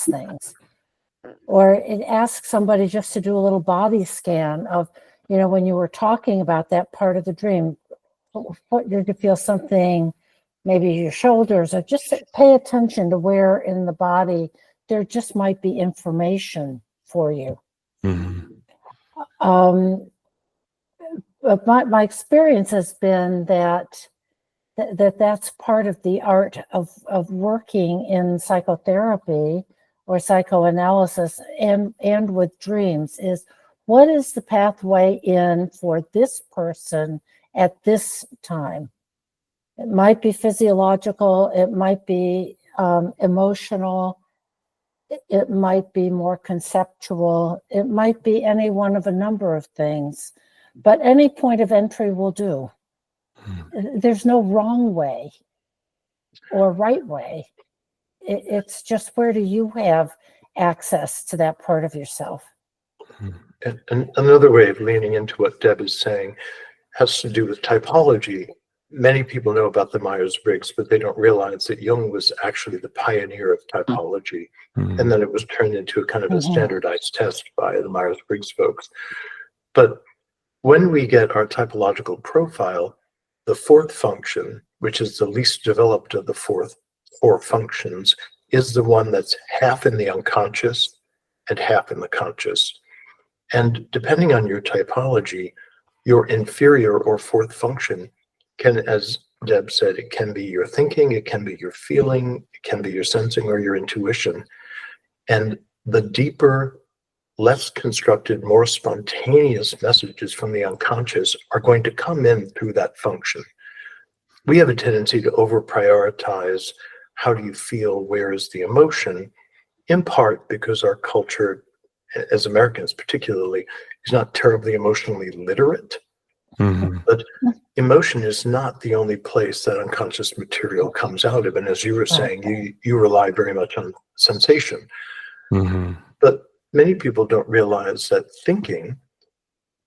things. Or it asks somebody just to do a little body scan of, you know, when you were talking about that part of the dream, what did you feel something, maybe your shoulders, or just pay attention to where in the body there just might be information for you. But my experience has been that's part of the art of working in psychotherapy or psychoanalysis and with dreams is, what is the pathway in for this person at this time? It might be physiological, it might be emotional, it might be more conceptual, it might be any one of a number of things, but any point of entry will do. There's no wrong way or right way. It's just, where do you have access to that part of yourself?
And another way of leaning into what Deb is saying has to do with typology. Many people know about the Myers-Briggs, but they don't realize that Jung was actually the pioneer of typology. And then it was turned into a kind of a standardized test by the Myers-Briggs folks. But when we get our typological profile, the fourth function, which is the least developed of the four functions, is the one that's half in the unconscious and half in the conscious. And depending on your typology, your inferior or fourth function can, as Deb said, it can be your thinking, it can be your feeling, it can be your sensing or your intuition. And the deeper, less constructed, more spontaneous messages from the unconscious are going to come in through that function. We have a tendency to over-prioritize, how do you feel, where is the emotion, in part because our culture, as Americans particularly, is not terribly emotionally literate. But emotion is not the only place that unconscious material comes out of. And as you were saying, you rely very much on sensation. But many people don't realize that thinking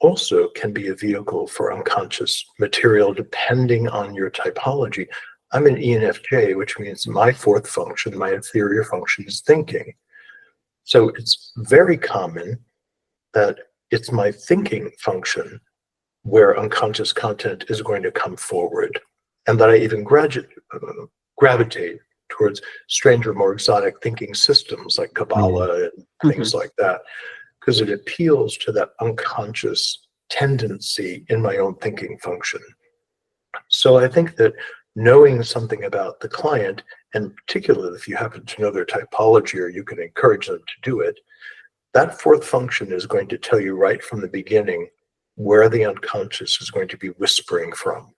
also can be a vehicle for unconscious material depending on your typology. I'm an ENFJ, which means my fourth function, my inferior function, is thinking. So it's very common that it's my thinking function where unconscious content is going to come forward, and that I even gravitate towards stranger, more exotic thinking systems like Kabbalah and things like that, because it appeals to that unconscious tendency in my own thinking function. So I think that knowing something about the client, and particularly if you happen to know their typology or you can encourage them to do it, that fourth function is going to tell you right from the beginning where the unconscious is going to be whispering from.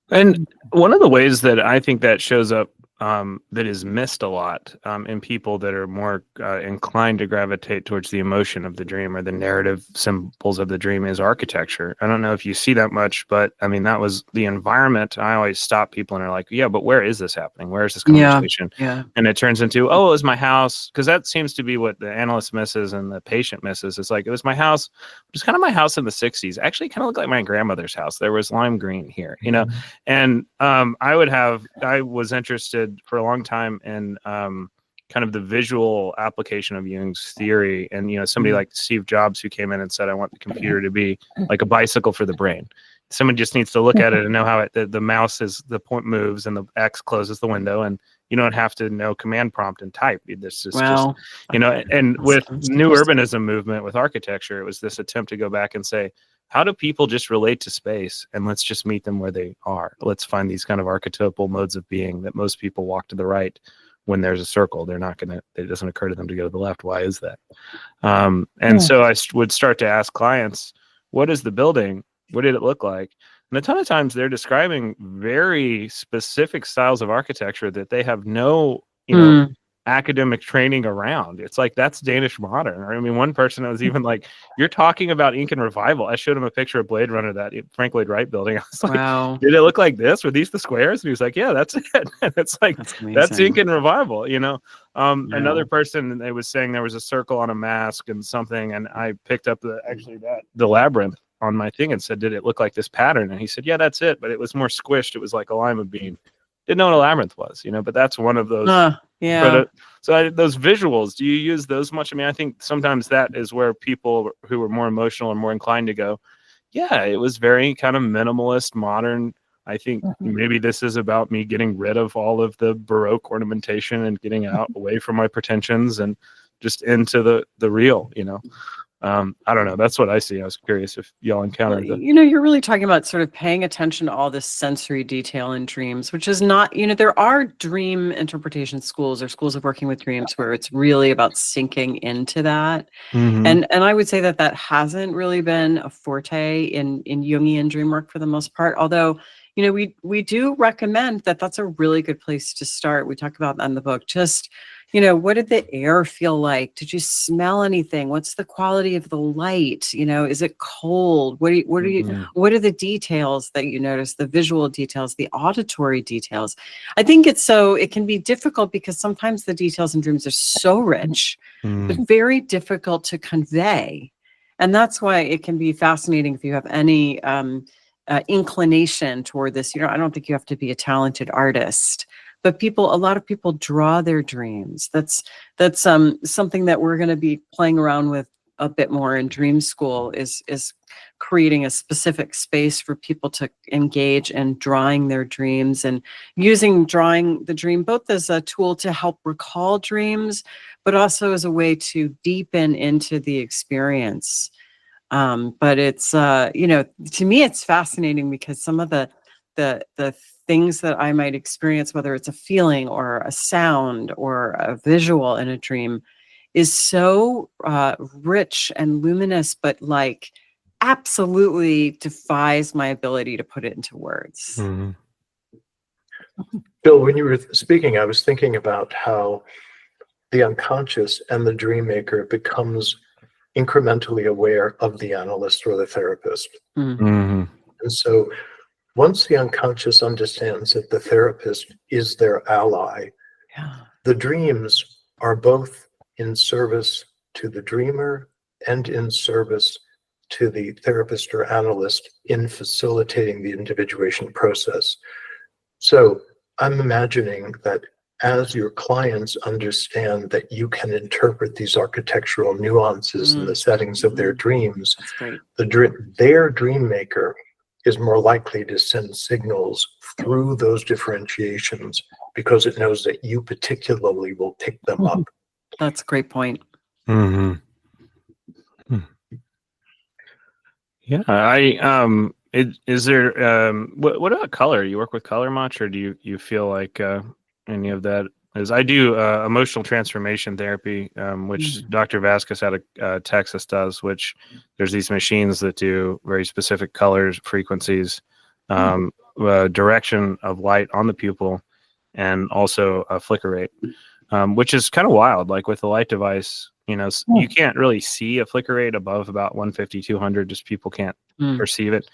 And one of the ways that I think that shows up that is missed a lot in people that are more inclined to gravitate towards the emotion of the dream or the narrative symbols of the dream is architecture. I don't know if you see that much, but I mean, that was the environment. I always stop people and are like, yeah, but where is this happening? Where is this conversation? And it turns into, oh, it was my house. Because that seems to be what the analyst misses and the patient misses. It's like, it was my house. It was kind of my house in the 60s. Actually kind of looked like my grandmother's house. There was lime green here, you know? And I was interested for a long time in kind kind of the visual application of Jung's theory. And, you know, somebody like Steve Jobs, who came in and said, I want the computer to be like a bicycle for the brain. Someone just needs to look at it and know how the mouse is, the point moves and the X closes the window, and you don't have to know command prompt and type. This is just, you know, and with new urbanism movement with architecture, it was this attempt to go back and say, how do people just relate to space? And let's just meet them where they are. Let's find these kind of archetypal modes of being that most people walk to the right when there's a circle. They're not going to, it doesn't occur to them to go to the left. Why is that? And so I would start to ask clients, what is the building? What did it look like? And a ton of times they're describing very specific styles of architecture that they have no, you know, academic training around. It's like, that's Danish modern. Or, I mean, one person was even like, you're talking about Incan revival. I showed him a picture of Blade Runner, that Frank Lloyd Wright building. I was like, did it look like this? Were these the squares? And he was like, yeah, that's it. And it's like, that's Incan revival, you know? Another person, they was saying there was a circle on a mask and something. And I picked up the labyrinth on my thing and said, did it look like this pattern? And he said, yeah, that's it. But it was more squished. It was like a lima bean. Didn't know what a labyrinth was, you know, but that's one of those. Those visuals, do you use those much? I mean, I think sometimes that is where people who are more emotional and more inclined to go, yeah, it was very kind of minimalist, modern. I think maybe this is about me getting rid of all of the Baroque ornamentation and getting out away from my pretensions and just into the real, you know. I don't know. That's what I see. I was curious if y'all encountered that.
You know, you're really talking about sort of paying attention to all this sensory detail in dreams, which is not, you know, there are dream interpretation schools or schools of working with dreams where it's really about sinking into that. And I would say that that hasn't really been a forte in Jungian dream work for the most part. Although, you know, we do recommend that that's a really good place to start. We talk about that in the book. Just, you know, what did the air feel like? Did you smell anything? What's the quality of the light? You know, is it cold? What are the details that you notice? The visual details, the auditory details. I think it can be difficult because sometimes the details in dreams are so rich, but very difficult to convey. And that's why it can be fascinating if you have any inclination toward this. You know, I don't think you have to be a talented artist. But a lot of people draw their dreams. That's something that we're going to be playing around with a bit more in Dream School is creating a specific space for people to engage in drawing their dreams and using drawing the dream both as a tool to help recall dreams, but also as a way to deepen into the experience. But it's you know, to me it's fascinating because some of the things that I might experience, whether it's a feeling or a sound or a visual in a dream, is so rich and luminous, but like absolutely defies my ability to put it into words.
Bill, when you were speaking, I was thinking about how the unconscious and the dream maker becomes incrementally aware of the analyst or the therapist. And so once the unconscious understands that the therapist is their ally, the dreams are both in service to the dreamer and in service to the therapist or analyst in facilitating the individuation process. So I'm imagining that as your clients understand that you can interpret these architectural nuances in the settings of their dreams, their dream maker is more likely to send signals through those differentiations because it knows that you particularly will pick them up.
That's a great point.
Yeah, is there what about color? You work with color much, or do you feel like any of that? As I do emotional transformation therapy, which Dr. Vasquez out of Texas does, which there's these machines that do very specific colors, frequencies, direction of light on the pupil, and also a flicker rate, which is kind of wild. Like with the light device, you know, you can't really see a flicker rate above about 150, 200, just people can't perceive it.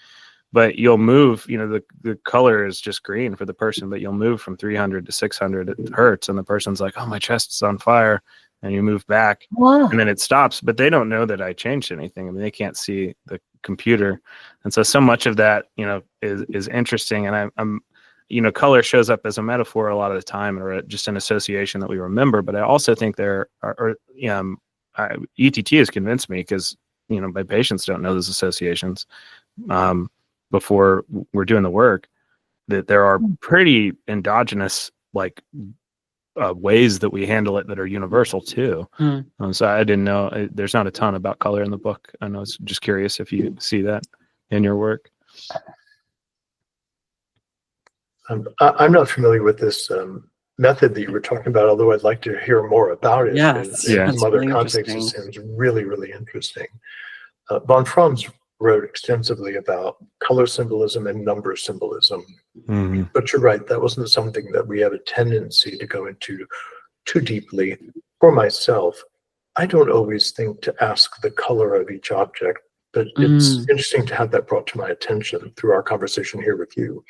But you'll move, you know, the color is just green for the person, but you'll move from 300 to 600 hertz, and the person's like, oh, my chest's on fire, and you move back, and then it stops, but they don't know that I changed anything. I mean, they can't see the computer. And so much of that, you know, is interesting. And color shows up as a metaphor a lot of the time, or just an association that we remember. But I also think there are ETT has convinced me, because my patients don't know those associations before we're doing the work, that there are pretty endogenous ways that we handle it that are universal too. So I didn't know, there's not a ton about color in the book. I was just curious if you see that in your work.
I'm not familiar with this method that you were talking about, although I'd like to hear more about it.
Yes,
In
that's
some other
really
contexts, it
interesting.
sounds really, really interesting. Von Franz wrote extensively about color symbolism and number symbolism. But you're right, that wasn't something that we have a tendency to go into too deeply. For myself, I don't always think to ask the color of each object, but it's interesting to have that brought to my attention through our conversation here with you.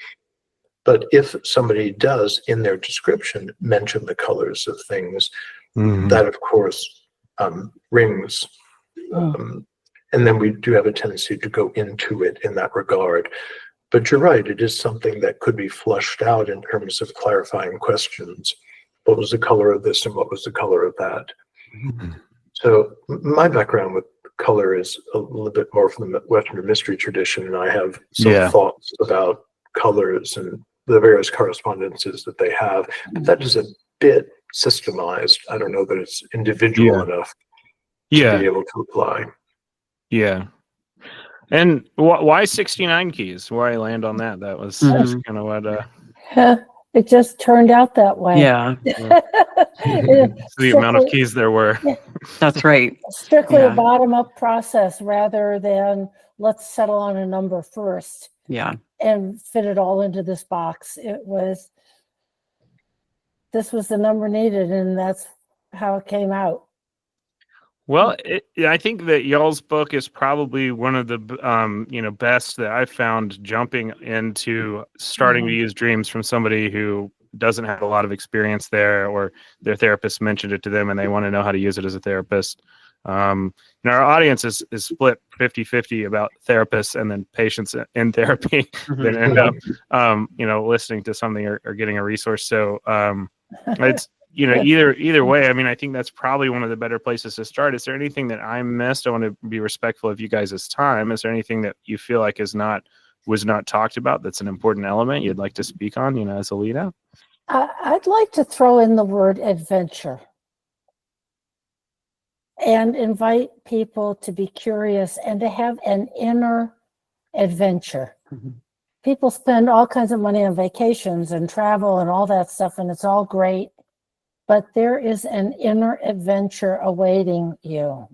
But if somebody does, in their description, mention the colors of things, that, of course, rings. And then we do have a tendency to go into it in that regard. But you're right, it is something that could be flushed out in terms of clarifying questions. What was the color of this and what was the color of that? So my background with color is a little bit more from the Western mystery tradition, and I have some thoughts about colors and the various correspondences that they have. But that is a bit systemized. I don't know that it's individual enough to be able to apply.
Yeah. And why 69 keys? Why land on that? That was just kind of what...
It just turned out that way.
Yeah.
It's the amount of keys there were.
That's right.
Strictly a bottom-up process rather than let's settle on a number first.
Yeah.
And fit it all into this box. This was the number needed, and that's how it came out.
Well, I think that y'all's book is probably one of the best that I've found, jumping into starting to use dreams from somebody who doesn't have a lot of experience there, or their therapist mentioned it to them and they want to know how to use it as a therapist. Our audience is split 50-50 about therapists and then patients in therapy that end up listening to something or getting a resource. So it's either way, I mean, I think that's probably one of the better places to start. Is there anything that I missed? I want to be respectful of you guys' time. Is there anything that you feel like was not talked about that's an important element you'd like to speak on, as a lead out?
I'd like to throw in the word adventure and invite people to be curious and to have an inner adventure. People spend all kinds of money on vacations and travel and all that stuff, and it's all great. But there is an inner adventure awaiting you.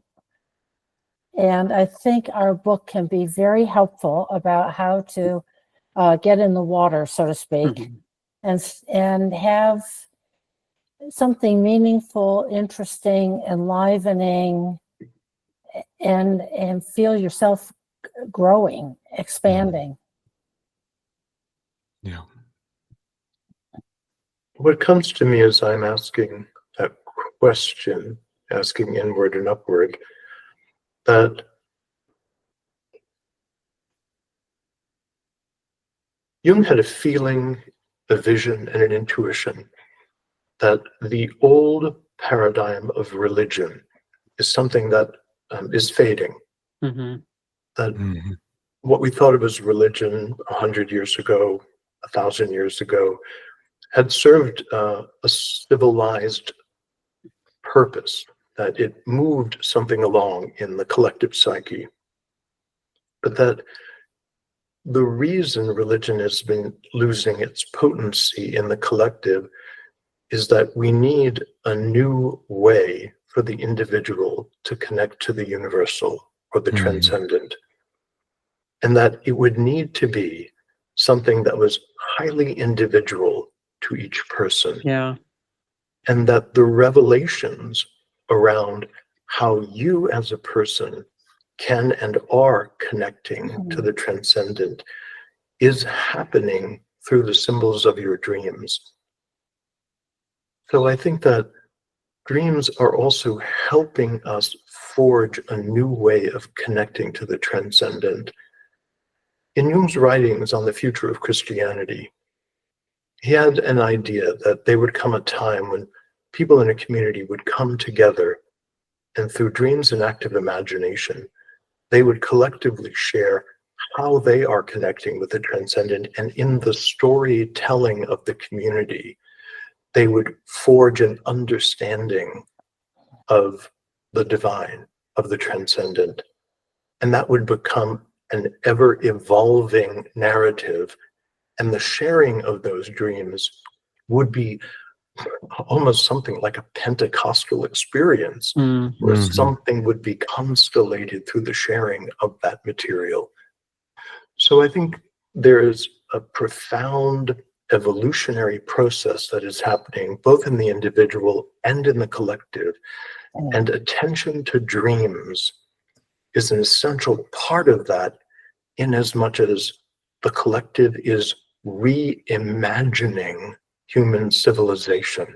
And I think our book can be very helpful about how to get in the water, so to speak, and have something meaningful, interesting, enlivening, and feel yourself growing, expanding.
Yeah.
What comes to me as I'm asking that question, asking inward and upward, that Jung had a feeling, a vision, and an intuition that the old paradigm of religion is something that is fading. That what we thought of as religion 100 years ago, 1,000 years ago, had served a civilized purpose, that it moved something along in the collective psyche. But that the reason religion has been losing its potency in the collective is that we need a new way for the individual to connect to the universal or the transcendent. And that it would need to be something that was highly individual to each person.
Yeah.
And that the revelations around how you as a person can and are connecting to the transcendent is happening through the symbols of your dreams. So I think that dreams are also helping us forge a new way of connecting to the transcendent. In Jung's writings on the future of Christianity, he had an idea that there would come a time when people in a community would come together, and through dreams and active imagination, they would collectively share how they are connecting with the transcendent, and in the storytelling of the community, they would forge an understanding of the divine, of the transcendent, and that would become an ever-evolving narrative, and the sharing of those dreams would be almost something like a Pentecostal experience, where something would be constellated through the sharing of that material. So I think there is a profound evolutionary process that is happening both in the individual and in the collective, and attention to dreams is an essential part of that, in as much as the collective is reimagining human civilization.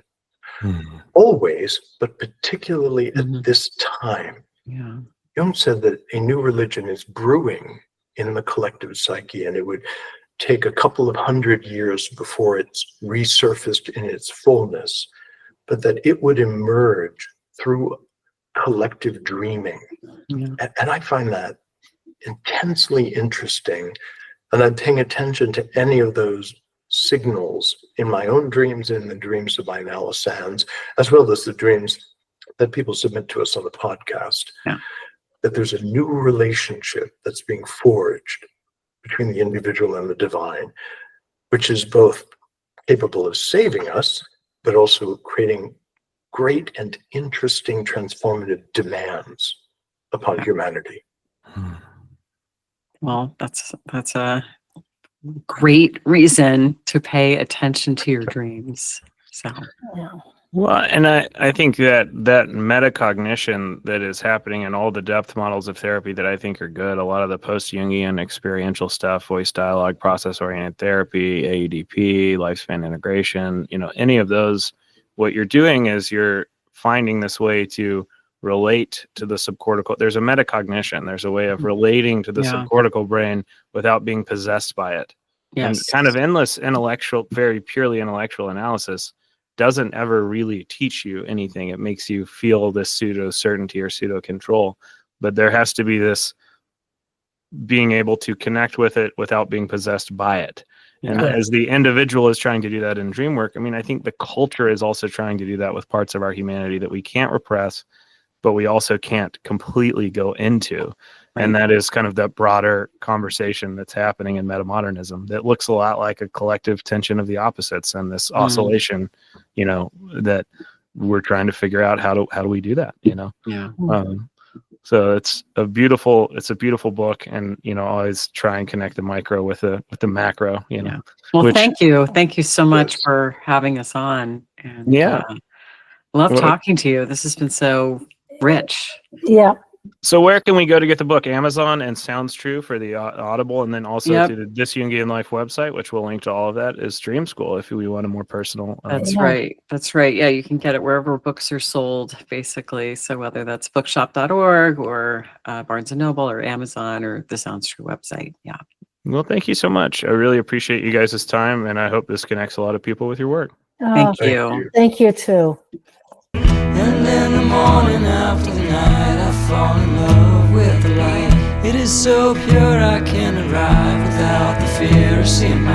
Always, but particularly at this time.
Yeah.
Jung said that a new religion is brewing in the collective psyche, and it would take a couple of 100 years before it's resurfaced in its fullness, but that it would emerge through collective dreaming. And I find that intensely interesting, and I'm paying attention to any of those signals in my own dreams and in the dreams of my Nala Sands, as well as the dreams that people submit to us on the podcast, that there's a new relationship that's being forged between the individual and the divine, which is both capable of saving us, but also creating great and interesting transformative demands upon humanity.
Well, that's a great reason to pay attention to your dreams. So
well, and I think that metacognition that is happening in all the depth models of therapy that I think are good, a lot of the post-Jungian experiential stuff, voice dialogue, process-oriented therapy, AEDP, lifespan integration, any of those, what you're doing is you're finding this way to relate to the subcortical. There's a metacognition. There's a way of relating to the subcortical brain without being possessed by it. And kind of endless intellectual, very purely intellectual analysis doesn't ever really teach you anything. It makes you feel this pseudo certainty or pseudo control, but there has to be this being able to connect with it without being possessed by it. And as the individual is trying to do that in dream work, I think the culture is also trying to do that with parts of our humanity that we can't repress, but we also can't completely go into. And that is kind of that broader conversation that's happening in metamodernism that looks a lot like a collective tension of the opposites and this oscillation, that we're trying to figure out how do we do that, So it's a beautiful book, and always try and connect the micro with the macro.
Well, thank you so much for having us on. And love talking to you. This has been so rich.
Yeah.
So where can we go to get the book? Amazon and Sounds True for the Audible, and then also to the This Jungian Life website, which we'll link to all of that, is Dream School if we want a more personal.
That's right. Yeah, you can get it wherever books are sold, basically. So whether that's bookshop.org or Barnes & Noble or Amazon or the Sounds True website. Yeah.
Well, thank you so much. I really appreciate you guys' time, and I hope this connects a lot of people with your work.
Thank you.
Thank you too.
And in the morning after the night, I fall in love with the light. It is so pure I can't arrive without the fear of seeing my